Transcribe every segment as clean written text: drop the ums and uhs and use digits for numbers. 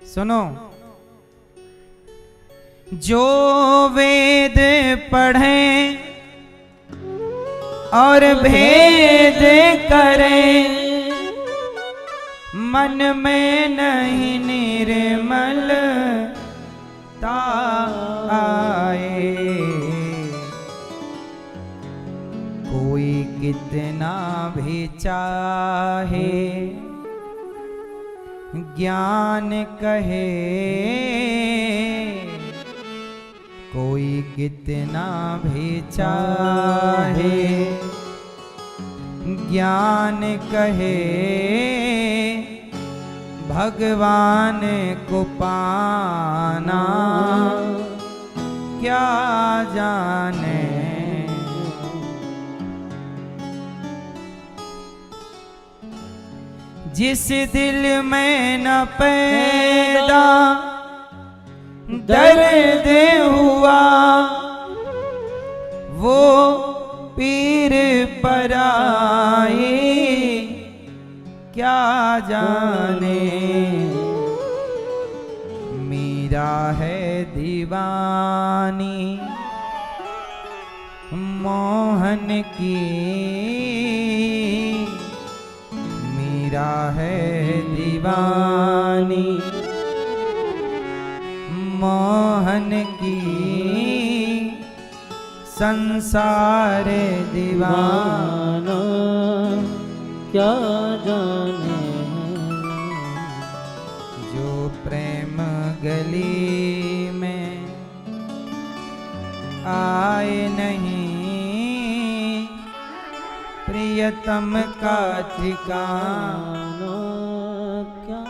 सुनो, जो वेद पढ़े और भेद करे, मन में नहीं निर्मलता आए। कोई कितना भी चाहे ज्ञान कहे, कोई कितना भी चाहे ज्ञान कहे, भगवान को पाना क्या जाने। जिस दिल में न पैदा दर्द हुआ, वो पीर पराई क्या जाने। मीरा है दीवानी मोहन की, मीरा है दीवानी मोहन की, संसार दीवाना क्या जाने। जो प्रेम गली में आए नहीं, प्रियतम का ठिकाना क्या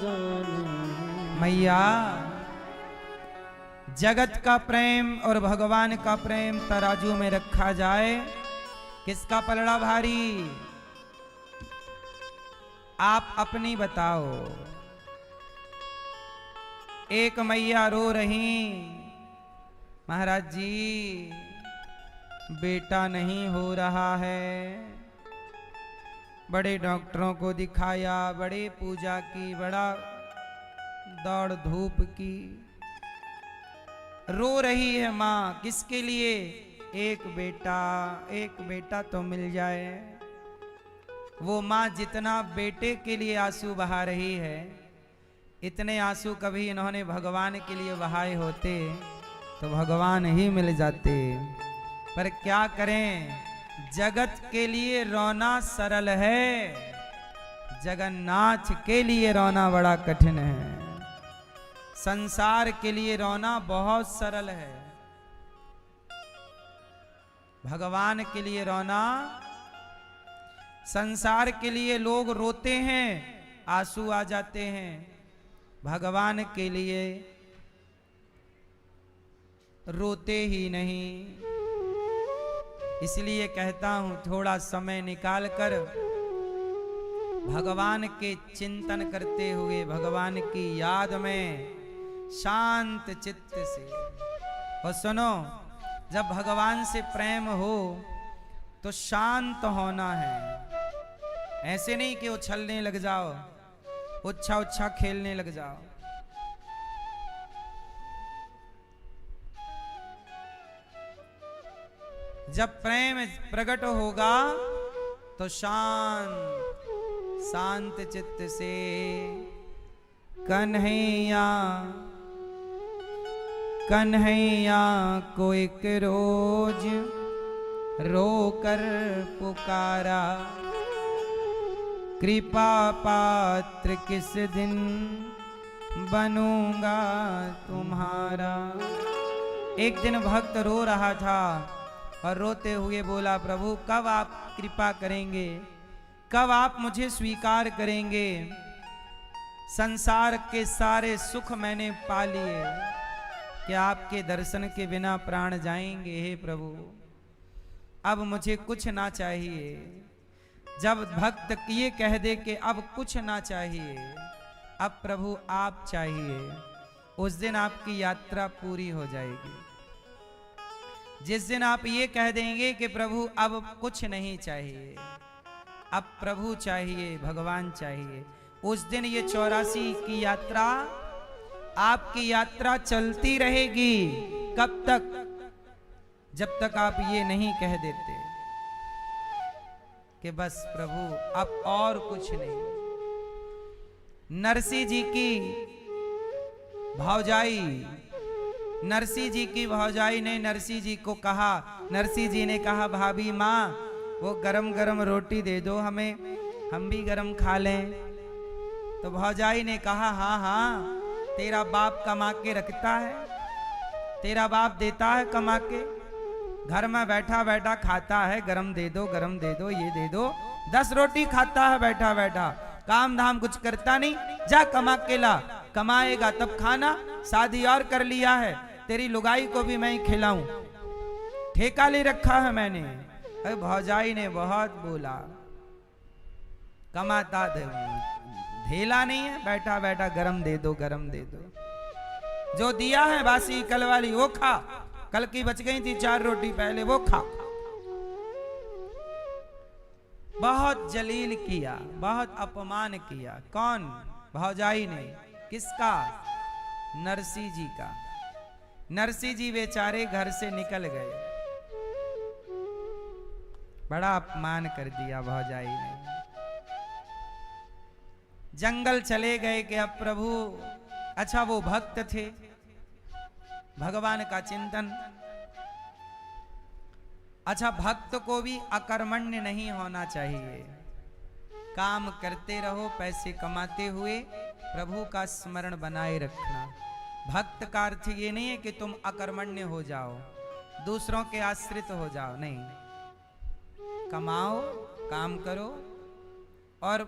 जाने। मैया, जगत का प्रेम और भगवान का प्रेम तराजू में रखा जाए, किसका पलड़ा भारी? आप अपनी बताओ। एक मैया रो रही, महाराज जी बेटा नहीं हो रहा है, बड़े डॉक्टरों को दिखाया, बड़े पूजा की, बड़ा दौड़ धूप की, रो रही है माँ। किसके लिए? एक बेटा तो मिल जाए। वो माँ जितना बेटे के लिए आंसू बहा रही है, इतने आंसू कभी इन्होंने भगवान के लिए बहाए होते तो भगवान ही मिल जाते। पर क्या करें, जगत के लिए रोना सरल है, जगन्नाथ के लिए रोना बड़ा कठिन है। संसार के लिए रोना बहुत सरल है, भगवान के लिए रोना। संसार के लिए लोग रोते हैं, आंसू आ जाते हैं, भगवान के लिए रोते ही नहीं। इसलिए कहता हूं, थोड़ा समय निकाल कर भगवान के चिंतन करते हुए, भगवान की याद में शांत चित्त से। और सुनो, जब भगवान से प्रेम हो तो शांत होना है। ऐसे नहीं कि उछलने लग जाओ, उच्छा उच्छा खेलने लग जाओ। जब प्रेम प्रकट होगा तो शांत चित्त से कन्हैया कन्हैया को एक रोज रोकर पुकारा, कृपा पात्र किस दिन बनूंगा तुम्हारा। एक दिन भक्त रो रहा था और रोते हुए बोला, प्रभु कब आप कृपा करेंगे, कब आप मुझे स्वीकार करेंगे। संसार के सारे सुख मैंने पा लिए, कि आपके दर्शन के बिना प्राण जाएंगे। हे प्रभु, अब मुझे कुछ ना चाहिए। जब भक्त ये कह दे कि अब कुछ ना चाहिए, अब प्रभु आप चाहिए, उस दिन आपकी यात्रा पूरी हो जाएगी। जिस दिन आप ये कह देंगे कि प्रभु अब कुछ नहीं चाहिए, अब प्रभु चाहिए, भगवान चाहिए, उस दिन ये 84 की यात्रा आपकी यात्रा चलती रहेगी। कब तक? जब तक आप ये नहीं कह देते कि बस प्रभु अब और कुछ नहीं। नरसिंह जी की भौजाई, नरसिंह जी की भौजाई ने नरसिंह जी को कहा, नरसिंह जी ने कहा भाभी माँ वो गरम गरम रोटी दे दो हमें, हम भी गरम खा लें। तो भौजाई ने कहा हाँ हाँ, तेरा बाप कमा के रखता है, तेरा बाप देता है कमा के, घर में बैठा बैठा खाता है, गरम दे दो गरम दे दो, ये दे दो। 10 रोटी खाता है बैठा बैठा, काम धाम कुछ करता नहीं, जा कमा के ला, कमाएगा तब खाना। शादी और कर लिया है, तेरी लुगाई को भी मैं ही खिलाऊं, ठेका ले रखा है मैंने। अरे भौजाई ने बहुत बोला, कमाता धेला नहीं है, बैठा बैठा गरम दे दो गरम दे दो, जो दिया है बासी कल वाली वो खा, कल की बच गई थी 4 रोटी पहले वो खा। बहुत जलील किया, बहुत अपमान किया। कौन? भौजाई ने। किसका? नरसिंह जी का। नरसिंह जी बेचारे घर से निकल गए, बड़ा अपमान कर दिया भौजाई ने। जंगल चले गए कि अब प्रभु, अच्छा वो भक्त थे, भगवान का चिंतन। अच्छा भक्त को भी अकर्मण्य नहीं होना चाहिए, काम करते रहो, पैसे कमाते हुए प्रभु का स्मरण बनाए रखना। भक्त का अर्थ ये नहीं है कि तुम अकर्मण्य हो जाओ, दूसरों के आश्रित हो जाओ, नहीं। कमाओ, काम करो और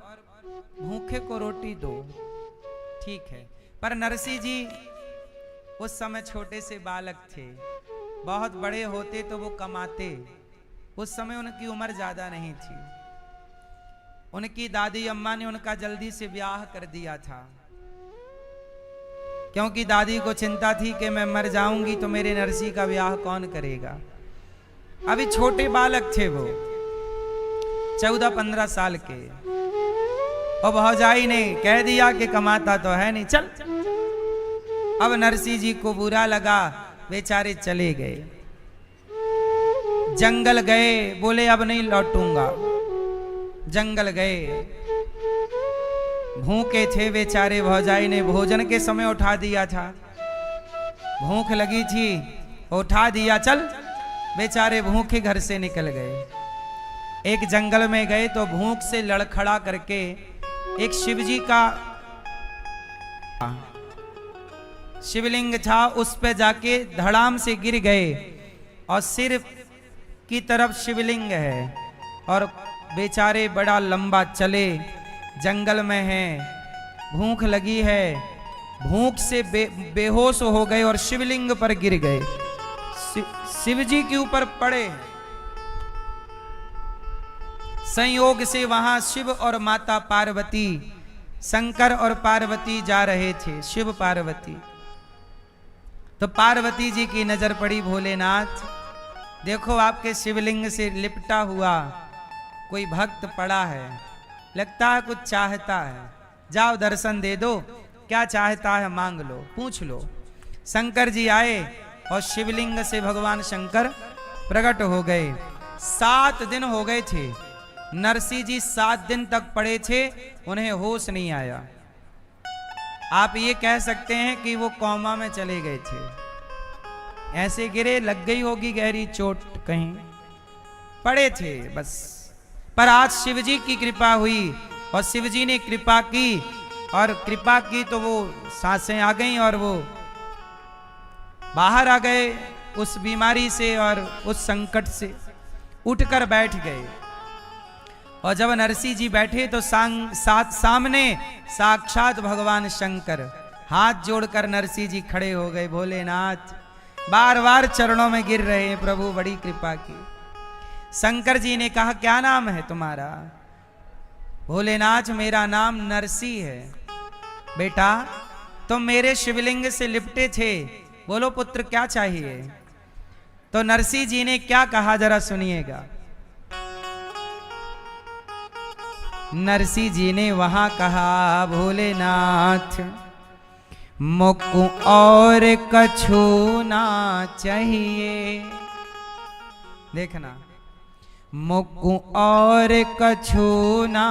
भूखे को रोटी दो, ठीक है। पर नरसिंह जी उस समय छोटे से बालक थे, बहुत बड़े होते तो वो कमाते। उस समय उनकी उम्र ज्यादा नहीं थी, उनकी दादी अम्मा ने उनका जल्दी से ब्याह कर दिया था, क्योंकि दादी को चिंता थी कि मैं मर जाऊंगी तो मेरे नरसिंह का ब्याह कौन करेगा। अभी छोटे बालक थे वो, 14-15 साल के। और भौजाई ने कह दिया कि कमाता तो है नहीं, चल। अब नरसिंह जी को बुरा लगा, बेचारे चले गए, जंगल गए, बोले अब नहीं लौटूंगा। जंगल गए, भूखे थे बेचारे, भौजाई ने भोजन के समय उठा दिया था, भूख लगी थी उठा दिया, चल। बेचारे भूखे घर से निकल गए, एक जंगल में गए तो भूख से लड़खड़ा करके एक शिवजी का शिवलिंग था, उस पे जाके धड़ाम से गिर गए और सिर की तरफ शिवलिंग है और बेचारे बड़ा लंबा चले, जंगल में हैं, भूख लगी है, भूख से बेहोश हो गए और शिवलिंग पर गिर गए, शिवजी के ऊपर पड़े। संयोग से वहां शिव और माता पार्वती, शंकर और पार्वती जा रहे थे, शिव पार्वती। तो पार्वती जी की नजर पड़ी, भोलेनाथ देखो आपके शिवलिंग से लिपटा हुआ कोई भक्त पड़ा है, लगता है कुछ चाहता है, जाओ दर्शन दे दो, क्या चाहता है मांग लो, पूछ लो। शंकर जी आए और शिवलिंग से भगवान शंकर प्रकट हो गए। 7 दिन हो गए थे, नरसिंह जी 7 दिन तक पड़े थे, उन्हें होश नहीं आया। आप ये कह सकते हैं कि वो कोमा में चले गए थे, ऐसे गिरे, लग गई होगी गहरी चोट, कहीं पड़े थे बस। पर आज शिवजी की कृपा हुई और शिवजी ने कृपा की, और कृपा की तो वो सांसें आ गईं और वो बाहर आ गए उस बीमारी से और उस संकट से, उठकर बैठ गए। और जब नरसिंह जी बैठे तो सामने साक्षात भगवान शंकर हाथ जोड़कर नरसिंह जी खड़े हो गए। भोलेनाथ बार बार चरणों में गिर रहे हैं, प्रभु बड़ी कृपा की। शंकर जी ने कहा क्या नाम है तुम्हारा? भोलेनाथ मेरा नाम नरसिंह है। बेटा तुम मेरे शिवलिंग से लिपटे थे, बोलो पुत्र क्या चाहिए? तो नरसिंह जी ने क्या कहा जरा सुनिएगा। नरसिंह जी ने वहां कहा भोलेनाथ मुकु और कछु ना चाहिए। देखना, मुकु और कछु ना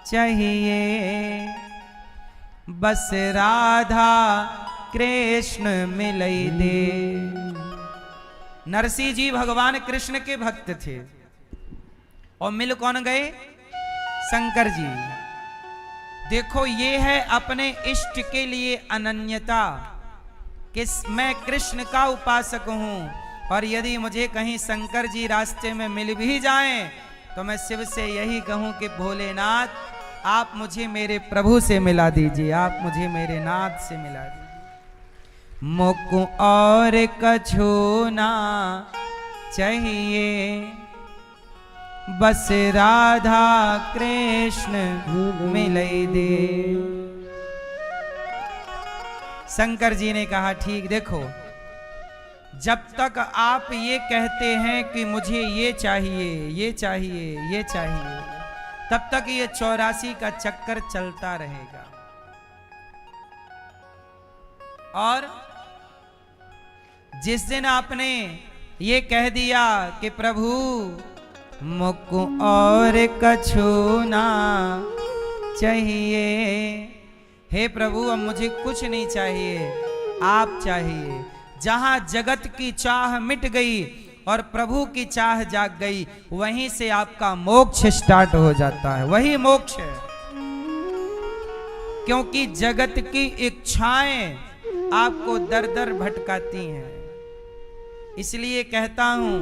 चाहिए, बस राधा कृष्ण मिलई दे। नरसिंह जी भगवान कृष्ण के भक्त थे और मिल कौन गए? शंकर जी। देखो, ये है अपने इष्ट के लिए अनन्यता कि मैं कृष्ण का उपासक हूं, और यदि मुझे कहीं शंकर जी रास्ते में मिल भी जाएं तो मैं शिव से यही कहूं कि भोलेनाथ, आप मुझे मेरे प्रभु से मिला दीजिए, आप मुझे मेरे नाथ से मिला दीजिए। मुकु और कछु ना चाहिए, बस राधा कृष्ण मिलई दे। शंकर जी ने कहा, ठीक, देखो, जब तक आप ये कहते हैं कि मुझे ये चाहिए, ये चाहिए, ये चाहिए, तब तक ये 84 का चक्कर चलता रहेगा। और जिस दिन आपने ये कह दिया कि प्रभु मुकु और कछु ना चाहिए, हे प्रभु अब मुझे कुछ नहीं चाहिए, आप चाहिए। जहां जगत की चाह मिट गई और प्रभु की चाह जाग गई, वहीं से आपका मोक्ष स्टार्ट हो जाता है, वही मोक्ष है। क्योंकि जगत की इच्छाएं आपको दर दर भटकाती हैं। इसलिए कहता हूं,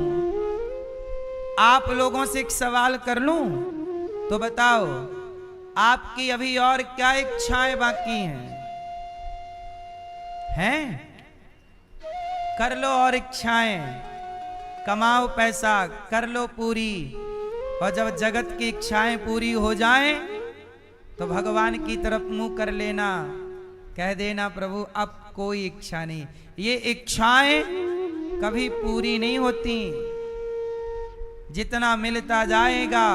आप लोगों से एक सवाल कर लूं तो बताओ, आपकी अभी और क्या इच्छाएं बाकी हैं? कर लो और इच्छाएं, कमाओ पैसा, कर लो पूरी, और जब जगत की इच्छाएं पूरी हो जाएं तो भगवान की तरफ मुंह कर लेना, कह देना प्रभु अब कोई इच्छा नहीं। ये इच्छाएं कभी पूरी नहीं होती, जितना मिलता जाएगा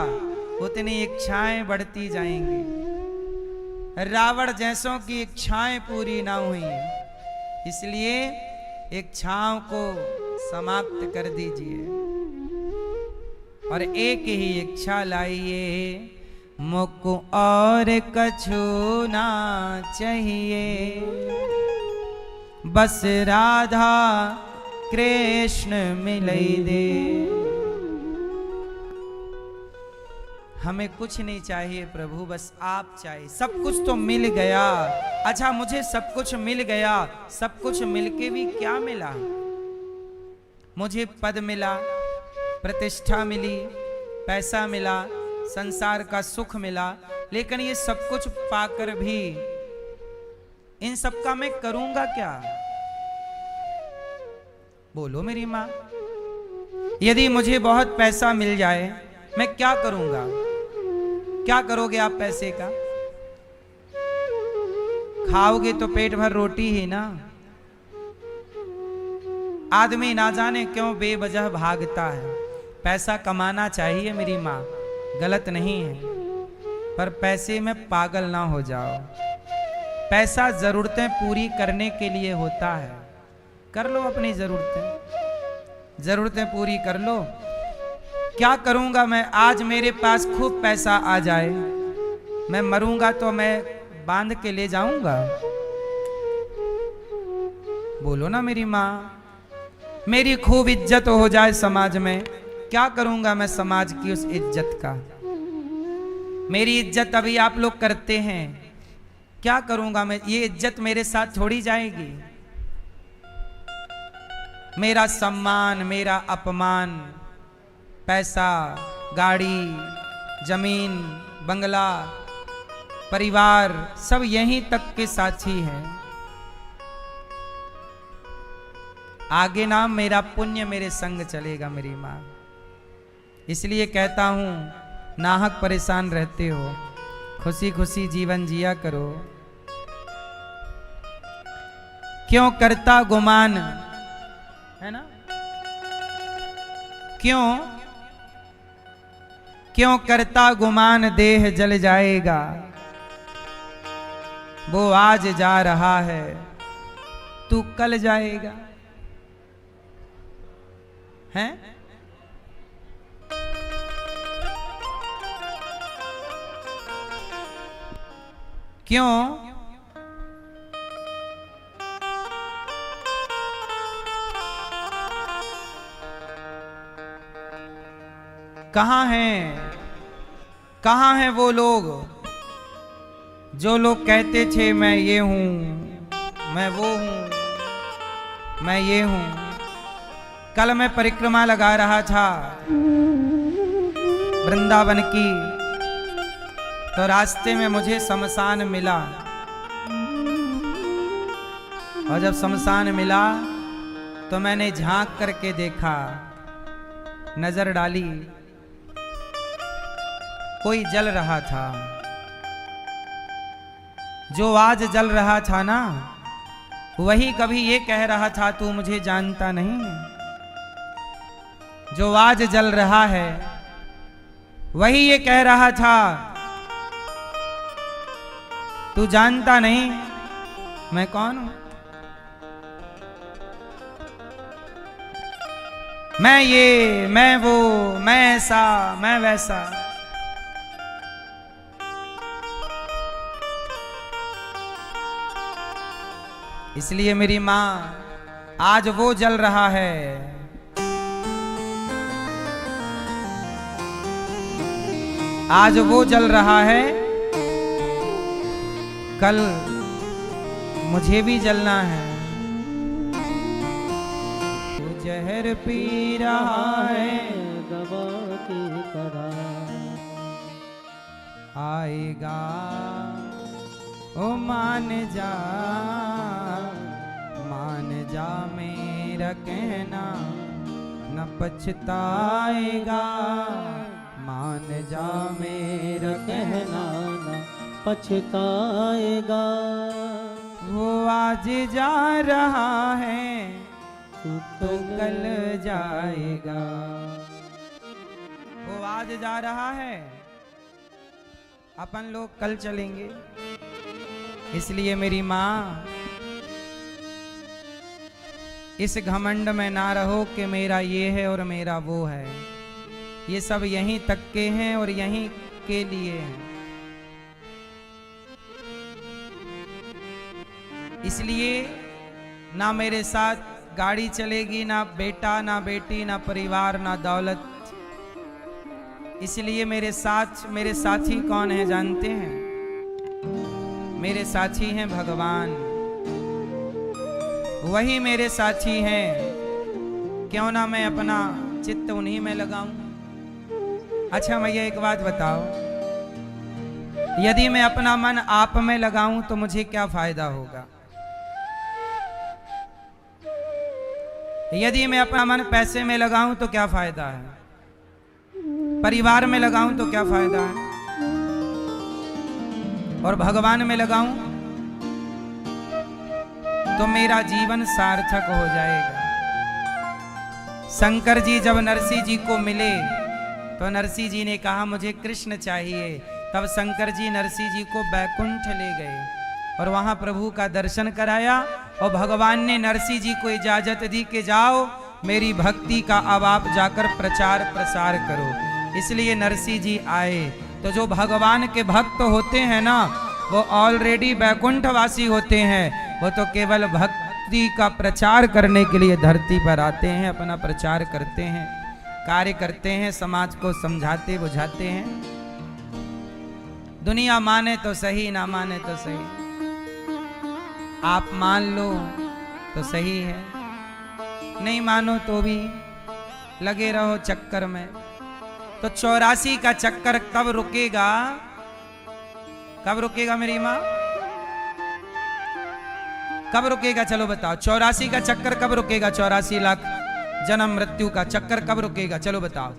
उतनी इच्छाएं बढ़ती जाएंगी। रावण जैसों की इच्छाएं पूरी ना हुई, इसलिए इच्छाओं को समाप्त कर दीजिए और एक ही इच्छा लाइए, मुकु और कछु ना चाहिए, बस राधा कृष्ण मिलई दे। हमें कुछ नहीं चाहिए प्रभु, बस आप चाहिए। सब कुछ तो मिल गया। अच्छा, मुझे सब कुछ मिल गया, सब कुछ मिलके भी क्या मिला? मुझे पद मिला, प्रतिष्ठा मिली, पैसा मिला, संसार का सुख मिला, लेकिन ये सब कुछ पाकर भी इन सब का मैं करूंगा क्या? बोलो मेरी मां। यदि मुझे बहुत पैसा मिल जाए, मैं क्या करूंगा? क्या करोगे आप पैसे का? खाओगे तो पेट भर रोटी ही ना। आदमी ना जाने क्यों बेवजह भागता है। पैसा कमाना चाहिए मेरी माँ, गलत नहीं है, पर पैसे में पागल ना हो जाओ। पैसा जरूरतें पूरी करने के लिए होता है। कर लो अपनी जरूरतें पूरी कर लो। क्या करूंगा मैं? आज मेरे पास खूब पैसा आ जाए, मैं मरूंगा तो मैं बांध के ले जाऊंगा? बोलो ना मेरी माँ। मेरी खूब इज्जत हो जाए समाज में, क्या करूंगा मैं समाज की उस इज्जत का? मेरी इज्जत अभी आप लोग करते हैं, क्या करूंगा मैं? ये इज्जत मेरे साथ थोड़ी जाएगी। मेरा सम्मान, मेरा अपमान, पैसा, गाड़ी, जमीन, बंगला, परिवार, सब यहीं तक के साथी हैं। आगे ना मेरा पुण्य मेरे संग चलेगा मेरी माँ। इसलिए कहता हूं, नाहक परेशान रहते हो, खुशी खुशी जीवन जिया करो। क्यों करता गुमान, है ना? क्यों करता गुमान, देह जल जाएगा। वो आज जा रहा है, तू कल जाएगा। हैं? क्यों? कहाँ हैं? कहाँ हैं वो लोग जो लोग कहते थे मैं ये हूं, मैं वो हूं, मैं ये हूं। कल मैं परिक्रमा लगा रहा था वृंदावन की, तो रास्ते में मुझे शमशान मिला, और जब शमशान मिला तो मैंने झांक करके देखा, नजर डाली, कोई जल रहा था। जो आज जल रहा था ना, वही कभी ये कह रहा था तू मुझे जानता नहीं। जो आज जल रहा है वही ये कह रहा था तू जानता नहीं मैं कौन हूं। मैं ये, मैं वो, मैं ऐसा, मैं वैसा। इसलिए मेरी मां आज वो जल रहा है, आज वो जल रहा है, कल मुझे भी जलना है। वो जहर पी रहा है दवा की तरह, आएगा ओ मान जा, मान जा मेरा कहना, न पछताएगा, मान जा मेरा कहना न पछताएगा। वो आज जा रहा है तू तो कल जाएगा। वो आज जा रहा है, अपन लोग कल चलेंगे। इसलिए मेरी माँ इस घमंड में ना रहो कि मेरा ये है और मेरा वो है। ये सब यहीं तक के हैं और यहीं के लिए हैं। इसलिए ना मेरे साथ गाड़ी चलेगी, ना बेटा, ना बेटी, ना परिवार, ना दौलत। इसलिए मेरे साथी कौन है जानते हैं? मेरे साथी हैं भगवान, वही मेरे साथी हैं। क्यों ना मैं अपना चित्त उन्हीं में लगाऊं। अच्छा भैया एक बात बताओ, यदि मैं अपना मन आप में लगाऊं तो मुझे क्या फायदा होगा? यदि मैं अपना मन पैसे में लगाऊं तो क्या फायदा है? परिवार में लगाऊं तो क्या फायदा है? और भगवान में लगाऊं तो मेरा जीवन सार्थक हो जाएगा। शंकर जी जब नरसिंह जी को मिले तो नरसिंह जी ने कहा मुझे कृष्ण चाहिए। तब शंकर जी नरसिंह जी को बैकुंठ ले गए और वहां प्रभु का दर्शन कराया, और भगवान ने नरसिंह जी को इजाजत दी कि जाओ मेरी भक्ति का अब आप जाकर प्रचार प्रसार करो। इसलिए नरसिंह जी आए। तो जो भगवान के भक्त होते हैं ना, वो ऑलरेडी बैकुंठवासी होते हैं। वो तो केवल भक्ति का प्रचार करने के लिए धरती पर आते हैं, अपना प्रचार करते हैं, कार्य करते हैं, समाज को समझाते बुझाते हैं। दुनिया माने तो सही, ना माने तो सही। आप मान लो तो सही है, नहीं मानो तो भी लगे रहो चक्कर में। तो 84 का चक्कर कब रुकेगा? कब रुकेगा मेरी माँ? कब रुकेगा? चलो बताओ, 84 का चक्कर कब रुकेगा? 84 लाख जन्म मृत्यु का चक्कर कब रुकेगा? चलो बताओ।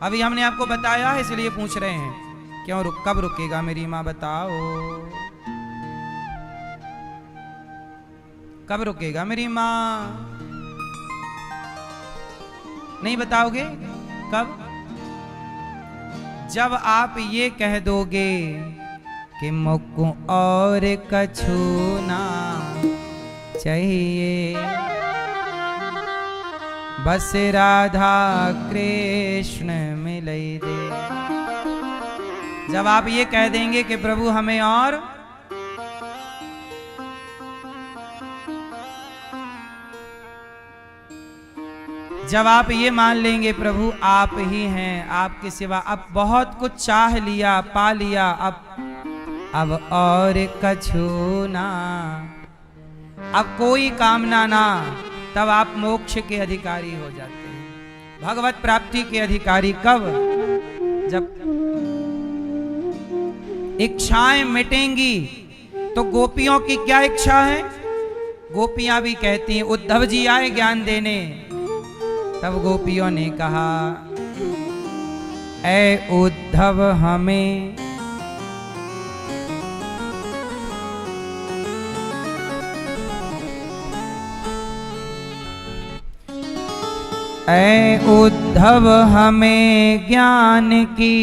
अभी हमने आपको बताया है इसलिए पूछ रहे हैं, क्यों कब रुकेगा मेरी माँ? बताओ कब रुकेगा मेरी माँ? नहीं बताओगे कब? जब आप ये कह दोगे कि मुझको और कछु ना चाहिए, बस राधा कृष्ण मिलई दे। जब आप ये कह देंगे कि प्रभु हमें और जब आप ये मान लेंगे प्रभु आप ही हैं, आपके सिवा अब बहुत कुछ चाह लिया पा लिया, अब और कछु ना, अब कोई कामना ना, तब आप मोक्ष के अधिकारी हो जाते हैं, भगवत प्राप्ति के अधिकारी। कब? जब इच्छाएं मिटेंगी। तो गोपियों की क्या इच्छा है? गोपियां भी कहती हैं, उद्धव जी आए ज्ञान देने। तब गोपियों ने कहा, ऐ उद्धव हमें ऐ उद्धव हमें ज्ञान की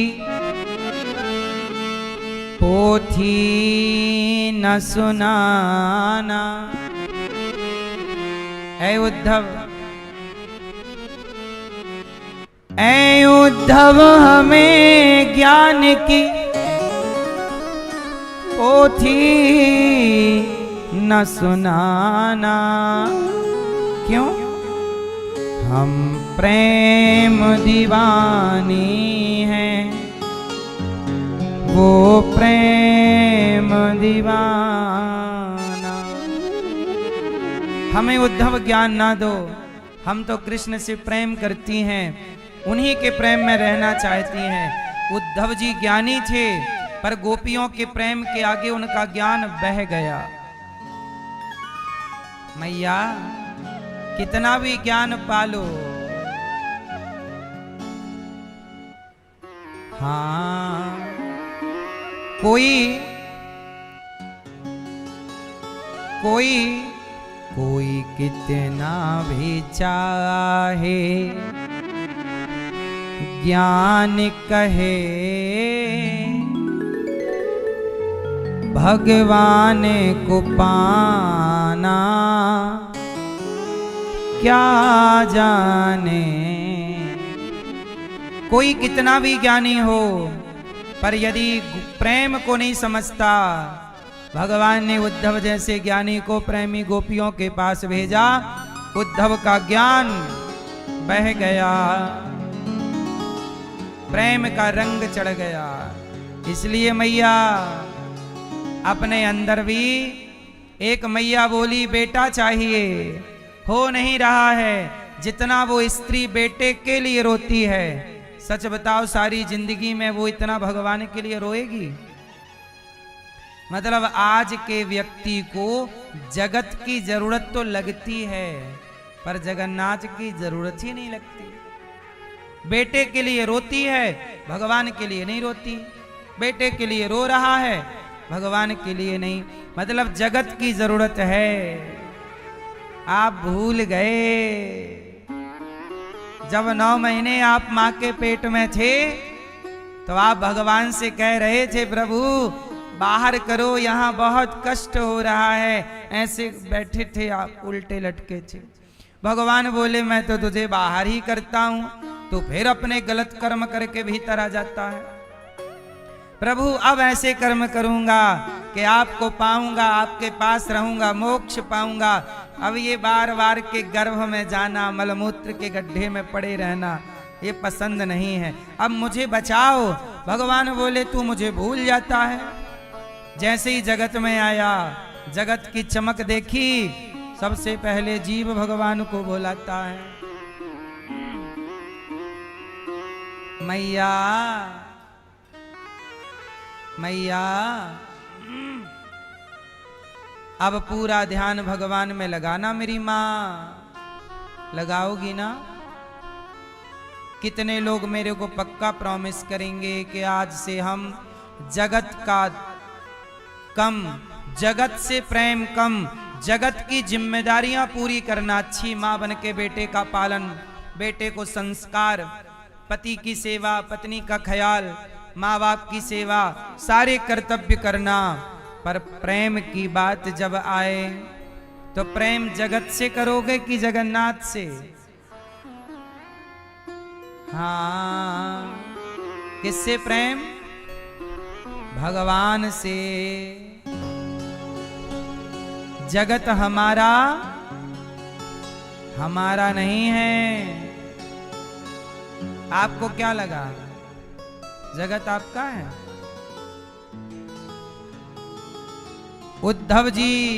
पोथी न सुनाना। ऐ उद्धव, ऐ उद्धव हमें ज्ञान की पोथी न सुनाना। क्यों? हम प्रेम दीवानी हैं, वो प्रेम दीवाना। हमें उद्धव ज्ञान ना दो, हम तो कृष्ण से प्रेम करती हैं, उन्हीं के प्रेम में रहना चाहती हैं। उद्धव जी ज्ञानी थे, पर गोपियों के प्रेम के आगे उनका ज्ञान बह गया। मैया कितना भी ज्ञान पालो, हाँ कोई कितना भी चाहे ज्ञान कहे, भगवान को पाना क्या जाने। कोई कितना भी ज्ञानी हो, पर यदि प्रेम को नहीं समझता, भगवान ने उद्धव जैसे ज्ञानी को प्रेमी गोपियों के पास भेजा, उद्धव का ज्ञान बह गया, प्रेम का रंग चढ़ गया। इसलिए मैया अपने अंदर भी एक मैया बोली, बेटा चाहिए, हो नहीं रहा है जितना वो स्त्री बेटे के लिए रोती है। सच बताओ, सारी जिंदगी में वो इतना भगवान के लिए रोएगी? मतलब आज के व्यक्ति को जगत की जरूरत तो लगती है, पर जगन्नाथ की जरूरत ही नहीं लगती। बेटे के लिए रोती है, भगवान के लिए नहीं रोती। बेटे के लिए रो रहा है, भगवान के लिए नहीं। मतलब जगत की जरूरत है। आप भूल गए, जब 9 महीने आप मां के पेट में थे, तो आप भगवान से कह रहे थे, प्रभु बाहर करो, यहाँ बहुत कष्ट हो रहा है। ऐसे बैठे थे आप, उल्टे लटके थे। भगवान बोले, मैं तो तुझे बाहर ही करता हूं, तो फिर अपने गलत कर्म करके भीतर आ जाता है। प्रभु अब ऐसे कर्म करूंगा कि आपको पाऊंगा, आपके पास रहूंगा, मोक्ष पाऊंगा। अब ये बार बार के गर्भ में जाना, मलमूत्र के गड्ढे में पड़े रहना, ये पसंद नहीं है। अब मुझे बचाओ। भगवान बोले, तू मुझे भूल जाता है। जैसे ही जगत में आया, जगत की चमक देखी, सबसे पहले जीव भगवान को बुलाता है, मैया मैया। अब पूरा ध्यान भगवान में लगाना मेरी माँ, लगाओगी ना? कितने लोग मेरे को पक्का प्रॉमिस करेंगे कि आज से हम जगत का कम, जगत से प्रेम कम, जगत की जिम्मेदारियां पूरी करना, अच्छी माँ बन के बेटे का पालन, बेटे को संस्कार, पति की सेवा, पत्नी का ख्याल, माँ बाप की सेवा, सारे कर्तव्य करना, पर प्रेम की बात जब आए तो प्रेम जगत से करोगे कि जगन्नाथ से? हाँ, किससे प्रेम? भगवान से। जगत हमारा नहीं है। आपको क्या लगा जगत आपका है? उद्धव जी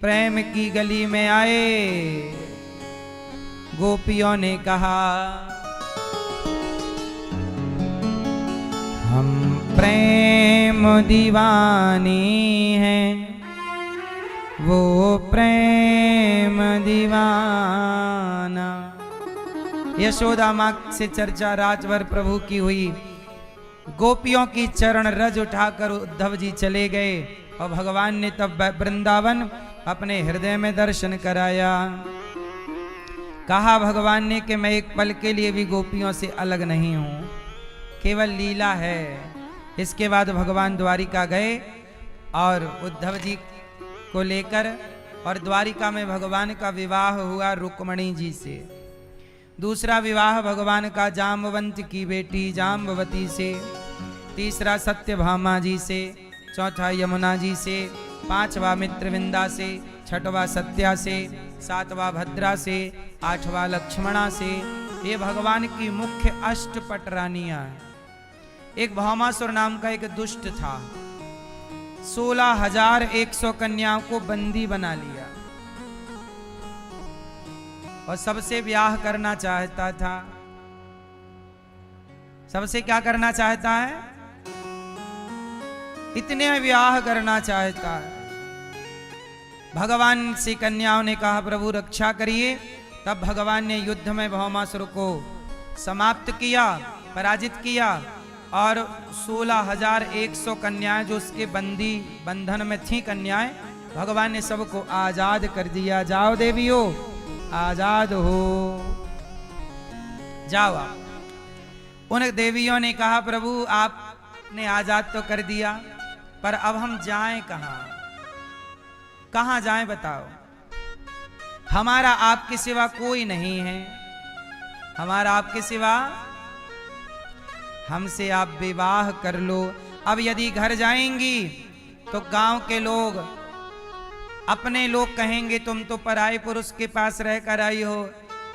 प्रेम की गली में आए, गोपियों ने कहा हम प्रेम दीवानी हैं, वो प्रेम दीवाना। यशोदा माँ से चर्चा राजवर प्रभु की हुई। गोपियों की चरण रज उठाकर उद्धव जी चले गए और भगवान ने तब वृंदावन अपने हृदय में दर्शन कराया। कहा भगवान ने कि मैं एक पल के लिए भी गोपियों से अलग नहीं हूं, केवल लीला है। इसके बाद भगवान द्वारिका गए और उद्धव जी को लेकर, और द्वारिका में भगवान का विवाह हुआ रुक्मणी जी से। दूसरा विवाह भगवान का जाम्बवंत की बेटी जाम्बवती से, तीसरा सत्यभामा जी से, चौथा यमुना जी से, पांचवा मित्रविंदा से, छठवां सत्या से, सातवां भद्रा से, आठवां लक्ष्मणा से। ये भगवान की मुख्य अष्टपट रानियां हैं। एक भौमासुर नाम का एक दुष्ट था, 16,100 कन्याओं को बंदी बना लिया और सबसे ब्याह करना चाहता था। सबसे क्या करना चाहता है? इतने ब्याह करना चाहता है। भगवान से कन्याओं ने कहा प्रभु रक्षा करिए। तब भगवान ने युद्ध में भौमासुर को समाप्त किया, पराजित किया, और 16,100 कन्याएं जो उसके बंधन में थी कन्याएं, भगवान ने सबको आजाद कर दिया। जाओ देवियों, आजाद हो, जाओ आप। उन देवियों ने कहा प्रभु आपने आजाद तो कर दिया, पर अब हम जाएं कहां? कहां जाएं बताओ? हमारा आपके सिवा कोई नहीं है, हमारा आपके सिवा, हमसे आप विवाह कर लो। अब यदि घर जाएंगी तो गांव के लोग, अपने लोग कहेंगे तुम तो पराये पुरुष के पास रहकर आई हो।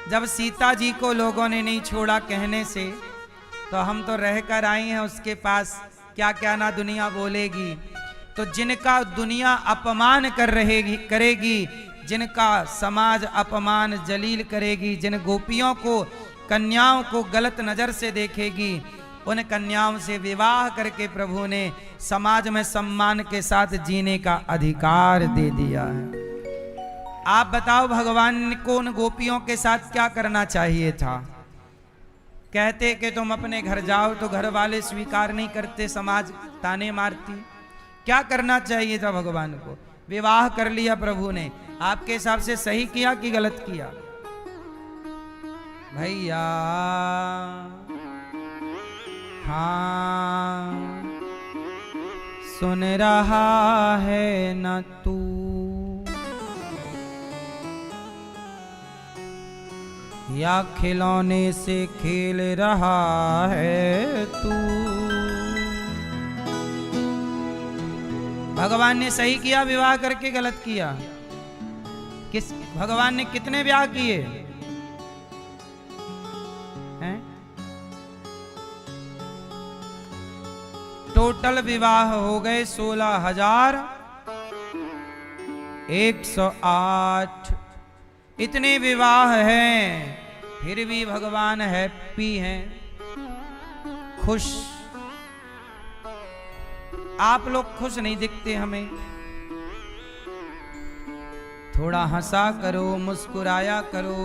जब सीता जी को लोगों ने नहीं छोड़ा कहने से, तो हम तो रहकर आई हैं उसके पास, क्या क्या ना दुनिया बोलेगी। तो जिनका दुनिया अपमान करेगी, जिनका समाज अपमान जलील करेगी, जिन गोपियों को, कन्याओं को गलत नजर से देखेगी, उन कन्याओं से विवाह करके प्रभु ने समाज में सम्मान के साथ जीने का अधिकार दे दिया है। आप बताओ भगवान को उन गोपियों के साथ क्या करना चाहिए था? कहते कि तुम अपने घर जाओ, तो घर वाले स्वीकार नहीं करते, समाज ताने मारती। क्या करना चाहिए था भगवान को? विवाह कर लिया प्रभु ने। आपके हिसाब से सही किया कि गलत किया? भैया हाँ, सुन रहा है न तू, या खिलौने से खेल रहा है तू? भगवान ने सही किया विवाह करके, गलत किया? किस भगवान ने कितने ब्याह किए हैं? टोटल विवाह हो गए 16,108। इतने विवाह हैं, फिर भी भगवान हैप्पी हैं, खुश। आप लोग खुश नहीं दिखते हमें। थोड़ा हंसा करो, मुस्कुराया करो,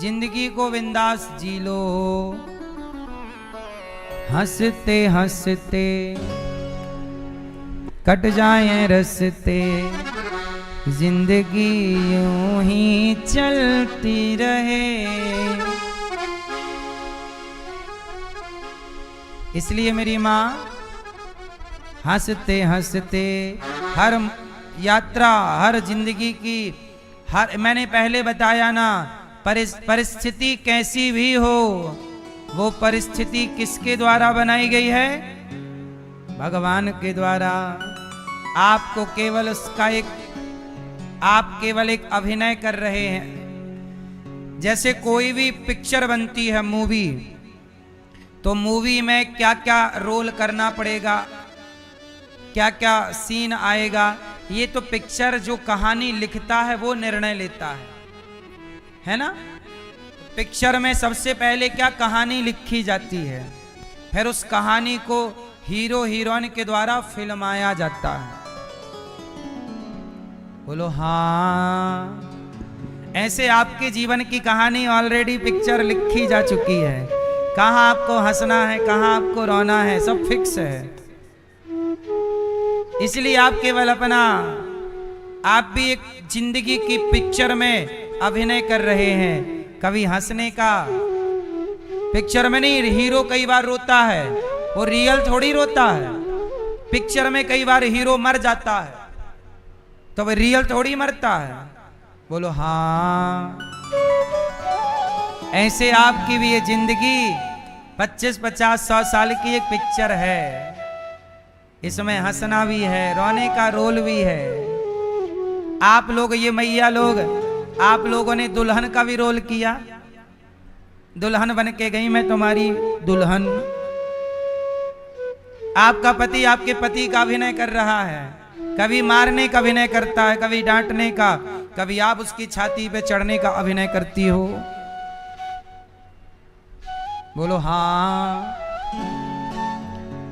जिंदगी को बिंदास जी लो। हंसते हंसते कट जाए रस्ते, जिंदगी यूं ही चलती रहे। इसलिए मेरी माँ हंसते हंसते हर यात्रा, हर जिंदगी की, हर, मैंने पहले बताया ना, परिस्थिति कैसी भी हो, वो परिस्थिति किसके द्वारा बनाई गई है? भगवान के द्वारा। आपको केवल उसका आप केवल एक अभिनय कर रहे हैं। जैसे कोई भी पिक्चर बनती है, मूवी, तो मूवी में क्या क्या रोल करना पड़ेगा, क्या क्या सीन आएगा, ये तो पिक्चर जो कहानी लिखता है वो निर्णय लेता है ना। पिक्चर में सबसे पहले क्या कहानी लिखी जाती है, फिर उस कहानी को हीरो हीरोइन के द्वारा फिल्माया जाता है। बोलो हाँ। ऐसे आपके जीवन की कहानी ऑलरेडी पिक्चर लिखी जा चुकी है। कहाँ आपको हंसना है, कहाँ आपको रोना है, सब फिक्स है। इसलिए आप केवल अपना, आप भी एक जिंदगी की पिक्चर में अभिनय कर रहे हैं। कभी हंसने का, पिक्चर में नहीं, हीरो कई बार रोता है, वो रियल थोड़ी रोता है। पिक्चर में कई बार हीरो मर जाता है, तो वो रियल थोड़ी मरता है। बोलो हाँ। ऐसे आपकी भी ये जिंदगी 25, 50, 100 साल की एक पिक्चर है। इसमें हंसना भी है, रोने का रोल भी है। आप लोग, ये मैया लोग, आप लोगों ने दुल्हन का भी रोल किया। दुल्हन बन के गई, मैं तुम्हारी दुल्हन। आपका पति आपके पति का अभिनय कर रहा है, कभी मारने का अभिनय करता है, कभी डांटने का, कभी आप उसकी छाती पे चढ़ने का अभिनय करती हो। बोलो हाँ।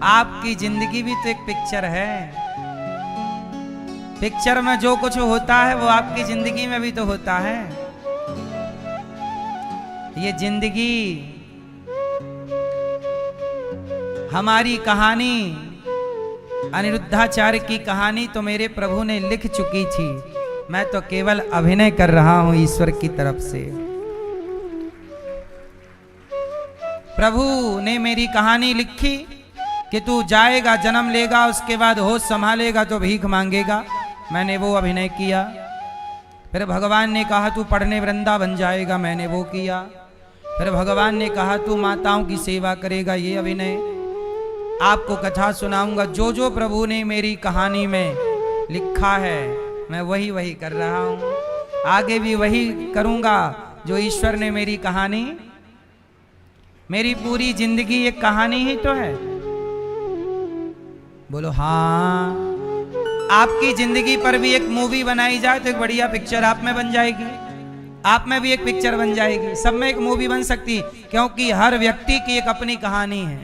आपकी जिंदगी भी तो एक पिक्चर है। पिक्चर में जो कुछ होता है वो आपकी जिंदगी में भी तो होता है। ये जिंदगी, हमारी कहानी, अनिरुद्धाचार्य की कहानी तो मेरे प्रभु ने लिख चुकी थी। मैं तो केवल अभिनय कर रहा हूं ईश्वर की तरफ से। प्रभु ने मेरी कहानी लिखी कि तू जाएगा, जन्म लेगा, उसके बाद होश संभालेगा तो भीख मांगेगा। मैंने वो अभिनय किया। फिर भगवान ने कहा तू पढ़ने वृंदावन जाएगा, मैंने वो किया। फिर भगवान ने कहा तू माताओं की सेवा करेगा, ये अभिनय। आपको कथा सुनाऊंगा। जो जो प्रभु ने मेरी कहानी में लिखा है मैं वही वही कर रहा हूं। आगे भी वही करूंगा जो ईश्वर ने मेरी कहानी, मेरी पूरी जिंदगी एक कहानी ही तो है। बोलो हाँ। आपकी जिंदगी पर भी एक मूवी बनाई जाए तो एक बढ़िया पिक्चर आप में बन जाएगी, आप में भी एक पिक्चर बन जाएगी, सब में एक मूवी बन सकती, क्योंकि हर व्यक्ति की एक अपनी कहानी है।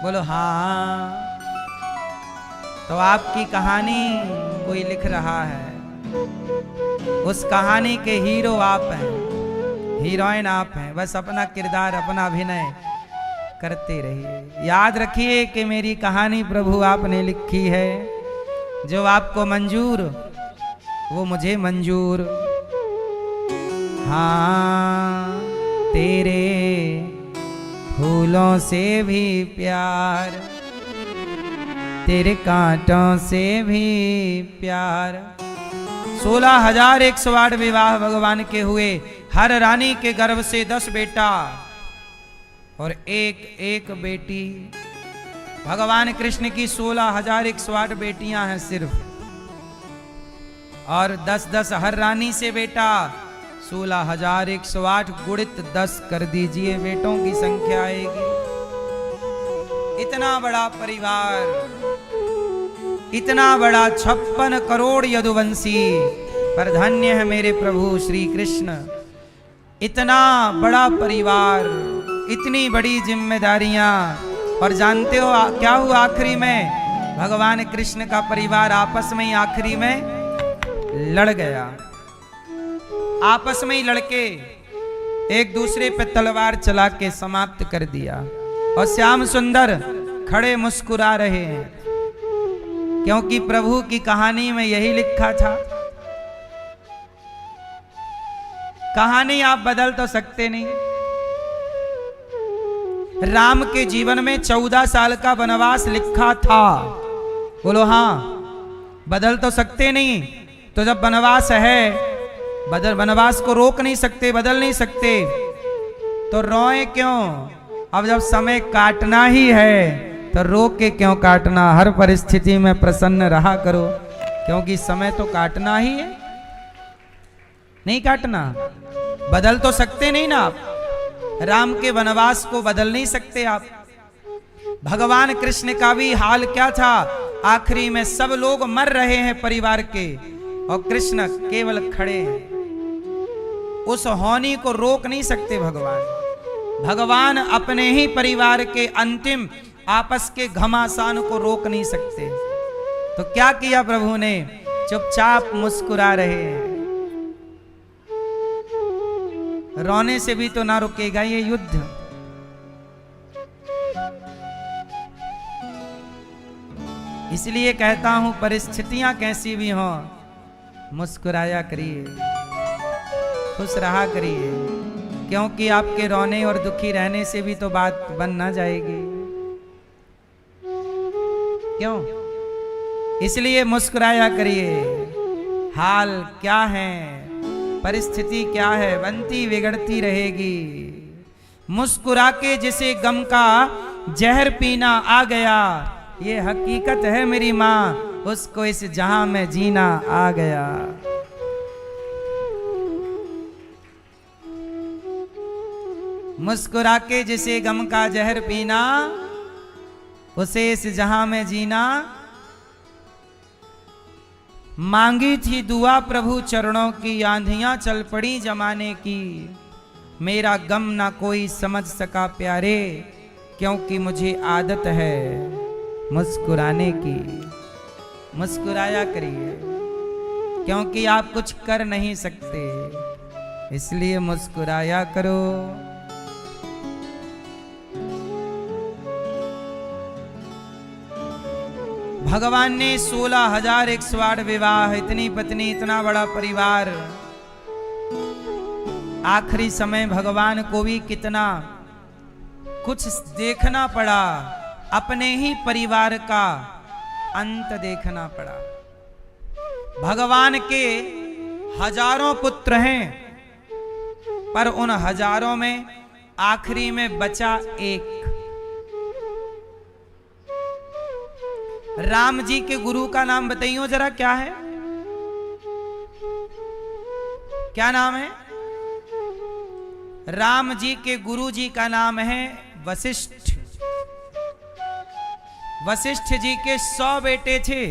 बोलो हाँ। तो आपकी कहानी कोई लिख रहा है, उस कहानी के हीरो आप हैं, हीरोइन आप हैं। बस अपना किरदार, अपना अभिनय करते रहिए। याद रखिए कि मेरी कहानी प्रभु आपने लिखी है। जो आपको मंजूर वो मुझे मंजूर। हाँ, तेरे फूलों से भी प्यार, तेरे कांटों से भी प्यार। 16,108 विवाह भगवान के हुए। हर रानी के गर्भ से 10 बेटा और एक एक बेटी। भगवान कृष्ण की 16,108 बेटियां हैं सिर्फ, और 10-10 हर रानी से बेटा। 16,108 गुणित 10 कर दीजिए, बेटों की संख्या आएगी। इतना बड़ा परिवार, इतना बड़ा 56 करोड़ यदुवंशी। पर धन्य है मेरे प्रभु श्री कृष्ण। इतना बड़ा परिवार, इतनी बड़ी जिम्मेदारियां। और जानते हो क्या हुआ आखिरी में? भगवान कृष्ण का परिवार आपस में ही आखिरी में लड़ गया। आपस में ही लड़के एक दूसरे पे तलवार चला के समाप्त कर दिया। और श्याम सुंदर खड़े मुस्कुरा रहे हैं, क्योंकि प्रभु की कहानी में यही लिखा था। कहानी आप बदल तो सकते नहीं, राम के जीवन में 14 साल का वनवास लिखा था। बोलो हाँ, बदल तो सकते नहीं। तो जब वनवास है, वनवास को रोक नहीं सकते, बदल नहीं सकते, तो रोए क्यों? अब जब समय काटना ही है तो रोक के क्यों काटना? हर परिस्थिति में प्रसन्न रहा करो, क्योंकि समय तो काटना ही है। नहीं काटना, बदल तो सकते नहीं ना आप। राम के वनवास को बदल नहीं सकते आप। भगवान कृष्ण का भी हाल क्या था? आखिरी में सब लोग मर रहे हैं परिवार के, और कृष्ण केवल खड़े हैं। उस होनी को रोक नहीं सकते भगवान। भगवान अपने ही परिवार के अंतिम आपस के घमासान को रोक नहीं सकते। तो क्या किया प्रभु ने? चुपचाप मुस्कुरा रहे हैं। रोने से भी तो ना रुकेगा ये युद्ध। इसलिए कहता हूं, परिस्थितियां कैसी भी हों, मुस्कुराया करिए, खुश रहा करिए, क्योंकि आपके रोने और दुखी रहने से भी तो बात बन ना जाएगी। क्यों? इसलिए मुस्कुराया करिए। हाल क्या है, परिस्थिति क्या है, बनती बिगड़ती रहेगी। मुस्कुरा के जिसे गम का जहर पीना आ गया, ये हकीकत है मेरी माँ, उसको इस जहां में जीना आ गया। मुस्कुरा के जिसे गम का जहर पीना, उसे इस जहां में जीना। मांगी थी दुआ प्रभु चरणों की, आंधियां चल पड़ी जमाने की। मेरा गम ना कोई समझ सका प्यारे, क्योंकि मुझे आदत है मुस्कुराने की। मुस्कुराया करिए, क्योंकि आप कुछ कर नहीं सकते, इसलिए मुस्कुराया करो। भगवान ने 16,108 विवाह, इतनी पत्नी, इतना बड़ा परिवार। आखिरी समय भगवान को भी कितना कुछ देखना पड़ा, अपने ही परिवार का अंत देखना पड़ा। भगवान के हजारों पुत्र हैं, पर उन हजारों में आखिरी में बचा एक। राम जी के गुरु का नाम बताइयो जरा, क्या है? क्या नाम है? राम जी के गुरु जी का नाम है वशिष्ठ। वशिष्ठ जी के 100 बेटे थे।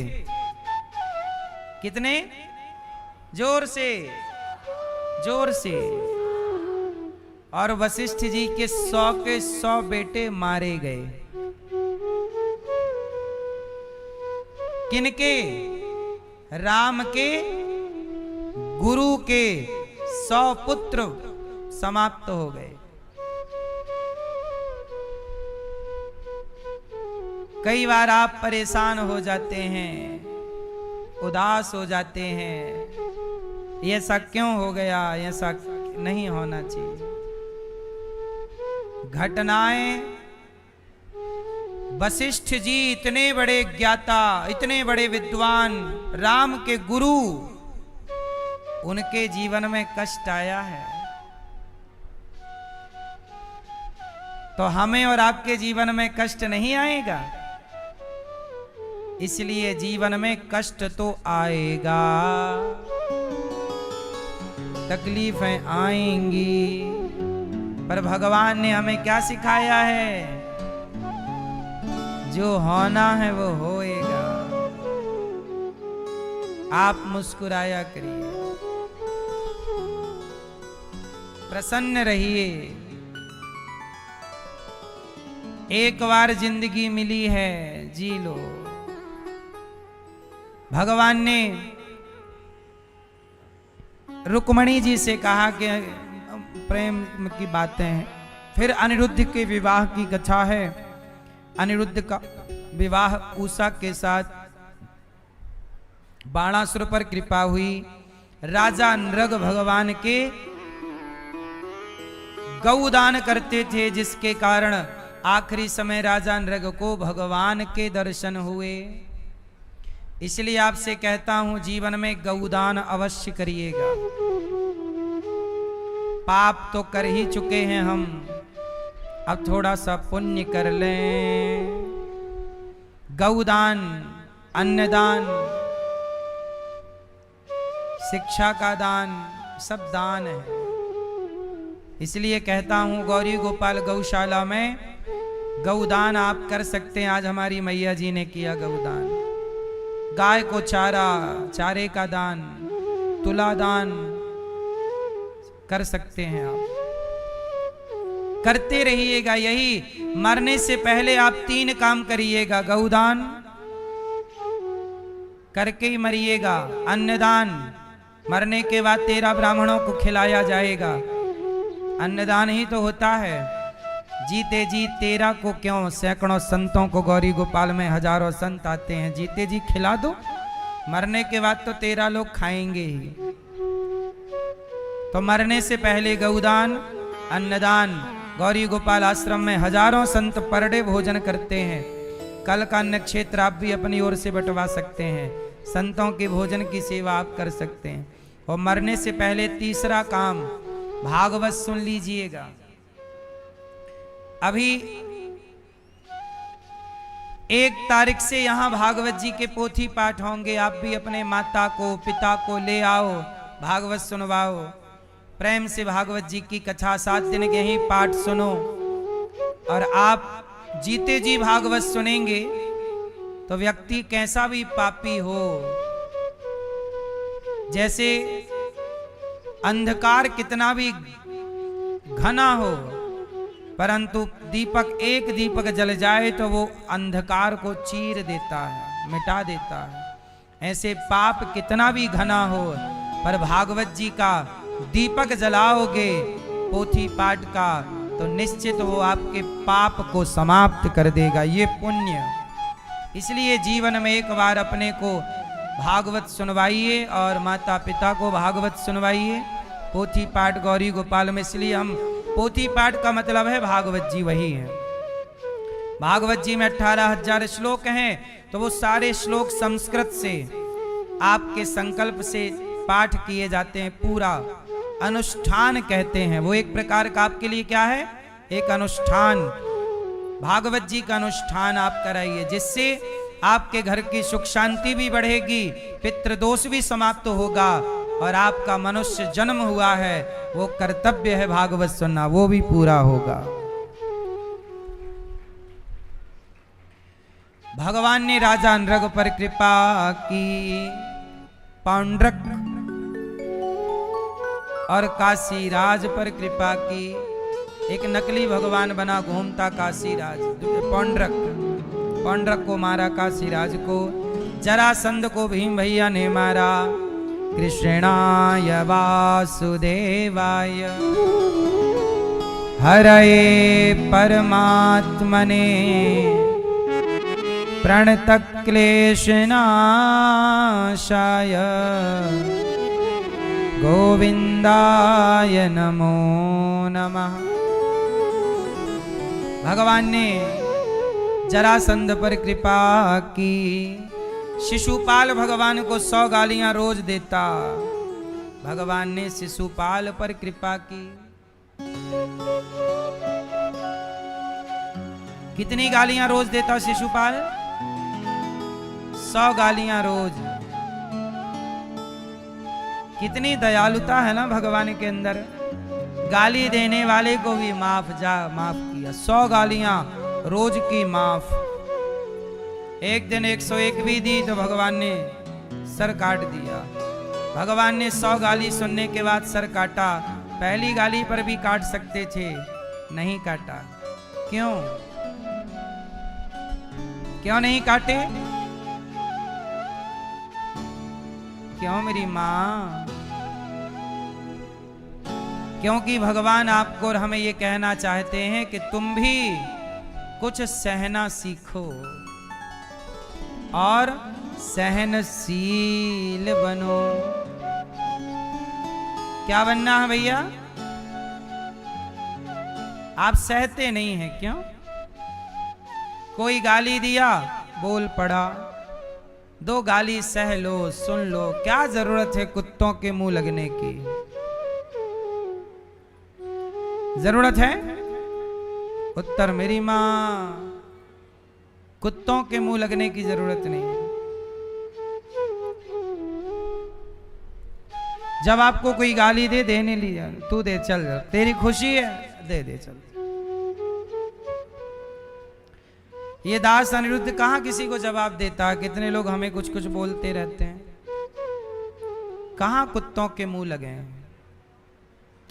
कितने? जोर से, जोर से। और वशिष्ठ जी के 100 के 100 बेटे मारे गए। किनके? राम के गुरु के 100 पुत्र समाप्त हो गए। कई बार आप परेशान हो जाते हैं, उदास हो जाते हैं, ये ऐसा क्यों हो गया, ऐसा नहीं होना चाहिए। घटनाएं, वशिष्ठ जी इतने बड़े ज्ञाता, इतने बड़े विद्वान, राम के गुरु, उनके जीवन में कष्ट आया है, तो हमें और आपके जीवन में कष्ट नहीं आएगा? इसलिए जीवन में कष्ट तो आएगा, तकलीफें आएंगी, पर भगवान ने हमें क्या सिखाया है? जो होना है वो होएगा। आप मुस्कुराया करिए, प्रसन्न रहिए। एक बार जिंदगी मिली है, जी लो। भगवान ने रुक्मणी जी से कहा कि प्रेम की बातें हैं। फिर अनिरुद्ध के विवाह की कथा है। अनिरुद्ध का विवाह उषा के साथ, बाणासुर पर कृपा हुई। राजा नृग भगवान के गौदान करते थे, जिसके कारण आखिरी समय राजा नृग को भगवान के दर्शन हुए। इसलिए आपसे कहता हूं जीवन में गौदान अवश्य करिएगा। पाप तो कर ही चुके हैं हम, अब थोड़ा सा पुण्य कर लें। गौदान, अन्नदान, शिक्षा का दान, सब दान है। इसलिए कहता हूं गौरी गोपाल गौशाला में गौदान आप कर सकते हैं। आज हमारी मैया जी ने किया गौदान। गाय को चारा, चारे का दान, तुला दान कर सकते हैं आप। करते रहिएगा। यही मरने से पहले आप 3 काम करिएगा। गौदान करके ही मरिएगा। अन्नदान, मरने के बाद 13 ब्राह्मणों को खिलाया जाएगा। अन्नदान ही तो होता है। जीते जी 13 को क्यों, सैकड़ों संतों को गौरी गोपाल में हजारों संत आते हैं। जीते जी खिला दो, मरने के बाद तो 13 लोग खाएंगे ही। तो मरने से पहले गौदान, अन्नदान। गौरी गोपाल आश्रम में हजारों संत पर डे भोजन करते हैं। कल का अन्न क्षेत्र आप भी अपनी ओर से बंटवा सकते हैं। संतों के भोजन की सेवा आप कर सकते हैं। और मरने से पहले तीसरा काम, भागवत सुन लीजिएगा। अभी 1 तारीख से यहां भागवत जी के पोथी पाठ होंगे। आप भी अपने माता को, पिता को ले आओ, भागवत सुनवाओ। प्रेम से भागवत जी की कथा 7 दिन के ही पाठ सुनो। और आप जीते जी भागवत सुनेंगे तो व्यक्ति कैसा भी पापी हो, जैसे अंधकार कितना भी घना हो, परंतु दीपक, एक दीपक जल जाए तो वो अंधकार को चीर देता है, मिटा देता है। ऐसे पाप कितना भी घना हो, पर भागवत जी का दीपक जलाओगे पोथी पाठ का, तो निश्चित वो आपके पाप को समाप्त कर देगा। ये पुण्य। इसलिए जीवन में एक बार अपने को भागवत सुनवाइए और माता पिता को भागवत सुनवाइए। पोथी पाठ गौरी गोपाल में, इसलिए हम पोथी पाठ का मतलब है भागवत जी वही है। भागवत जी में 18,000 श्लोक हैं, तो वो सारे श्लोक संस्कृत से आपके संकल्प से पाठ किए जाते हैं। पूरा अनुष्ठान कहते हैं वो। एक प्रकार का आपके लिए क्या है, एक अनुष्ठान। भागवत जी का अनुष्ठान आप कराइए, जिससे आपके घर की सुख शांति भी बढ़ेगी, पितृदोष भी समाप्त होगा, और आपका मनुष्य जन्म हुआ है वो कर्तव्य है भागवत सुनना, वो भी पूरा होगा। भगवान ने राजा नृग पर कृपा की। पौंड्रक और काशीराज पर कृपा की। एक नकली भगवान बना घूमता काशीराज। पौंड्रक को मारा काशीराज को। जरासंध को भीम भैया ने मारा। कृष्णाय वासुदेवाय हरये परमात्मने प्रणतक्लेशनाशाय गोविंदाय नमो नमः। भगवान ने जरासंध पर कृपा की। शिशुपाल भगवान को 100 गालियां रोज देता। भगवान ने शिशुपाल पर कृपा की। कितनी गालियां रोज देता शिशुपाल? 100 गालियां रोज। कितनी दयालुता है ना भगवान के अंदर। गाली देने वाले को भी माफ किया। 100 गालियां रोज की माफ। एक दिन 101 भी दी तो भगवान ने सर काट दिया। भगवान ने 100 गाली सुनने के बाद सर काटा। पहली गाली पर भी काट सकते थे, नहीं काटा। क्यों? क्यों नहीं काटे? क्यों मेरी मां? क्योंकि भगवान आपको और हमें ये कहना चाहते हैं कि तुम भी कुछ सहना सीखो और सहनशील बनो। क्या बनना है भैया? आप सहते नहीं हैं, क्यों? कोई गाली दिया, बोल पड़ा, दो गाली सह लो, सुन लो, क्या जरूरत है कुत्तों के मुंह लगने की? जरूरत है? उत्तर मेरी मां, कुत्तों के मुंह लगने की जरूरत नहीं है। जब आपको कोई गाली दे, देने लिया, तू दे, चल, तेरी खुशी है, दे दे, चल। ये दास अनिरुद्ध कहां किसी को जवाब देता? कितने लोग हमें कुछ कुछ बोलते रहते हैं, कहां कुत्तों के मुंह लगे हैं?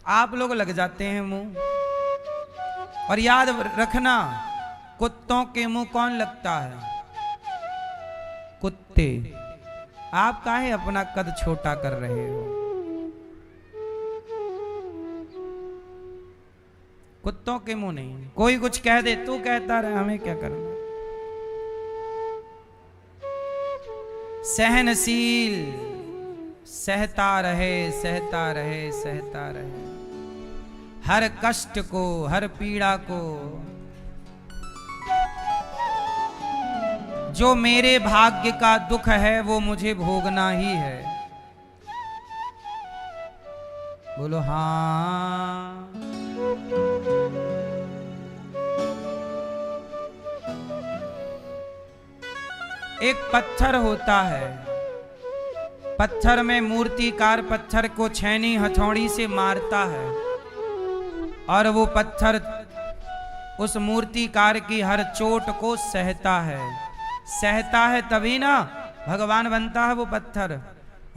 आप लोग लग जाते हैं मुंह। और याद रखना, कुत्तों के मुंह कौन लगता है? कुत्ते। आप काहे अपना कद छोटा कर रहे हो? कुत्तों के मुंह नहीं। कोई कुछ कह दे, तू कहता रहे, हमें क्या करना। सहनशील, सहता रहे, सहता रहे, सहता रहे, हर कष्ट को, हर पीड़ा को। जो मेरे भाग्य का दुख है वो मुझे भोगना ही है। बोलो हाँ। एक पत्थर होता है, पत्थर में मूर्तिकार पत्थर को छैनी हथौड़ी से मारता है और वो पत्थर उस मूर्तिकार की हर चोट को सहता है। सहता है तभी ना भगवान बनता है वो पत्थर।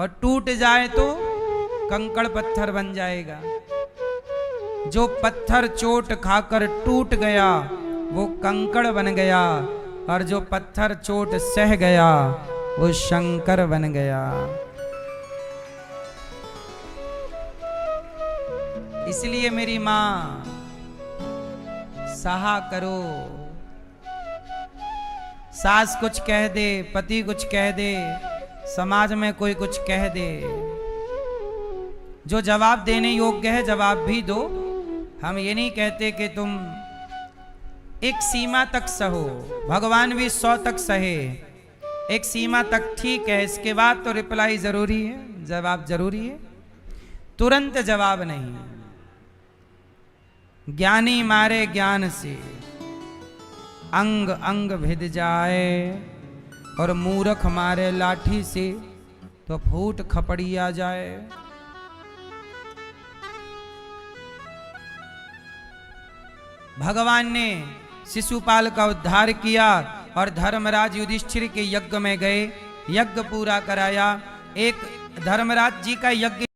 और टूट जाए तो कंकड़ पत्थर बन जाएगा। जो पत्थर चोट खाकर टूट गया वो कंकड़ बन गया, और जो पत्थर चोट सह गया वो शंकर बन गया। इसलिए मेरी मां, सहा करो। सास कुछ कह दे, पति कुछ कह दे, समाज में कोई कुछ कह दे, जो जवाब देने योग्य है जवाब भी दो। हम ये नहीं कहते कि तुम एक सीमा तक सहो, भगवान भी 100 तक सहे। एक सीमा तक ठीक है, इसके बाद तो रिप्लाई जरूरी है, जवाब जरूरी है, तुरंत जवाब नहीं। ज्ञानी मारे ज्ञान से अंग अंग भिद जाए, और मूर्ख मारे लाठी से तो फूट खपड़ी आ जाए। भगवान ने शिशुपाल का उद्धार किया और धर्मराज युधिष्ठिर के यज्ञ में गए, यज्ञ पूरा कराया। एक धर्मराज जी का यज्ञ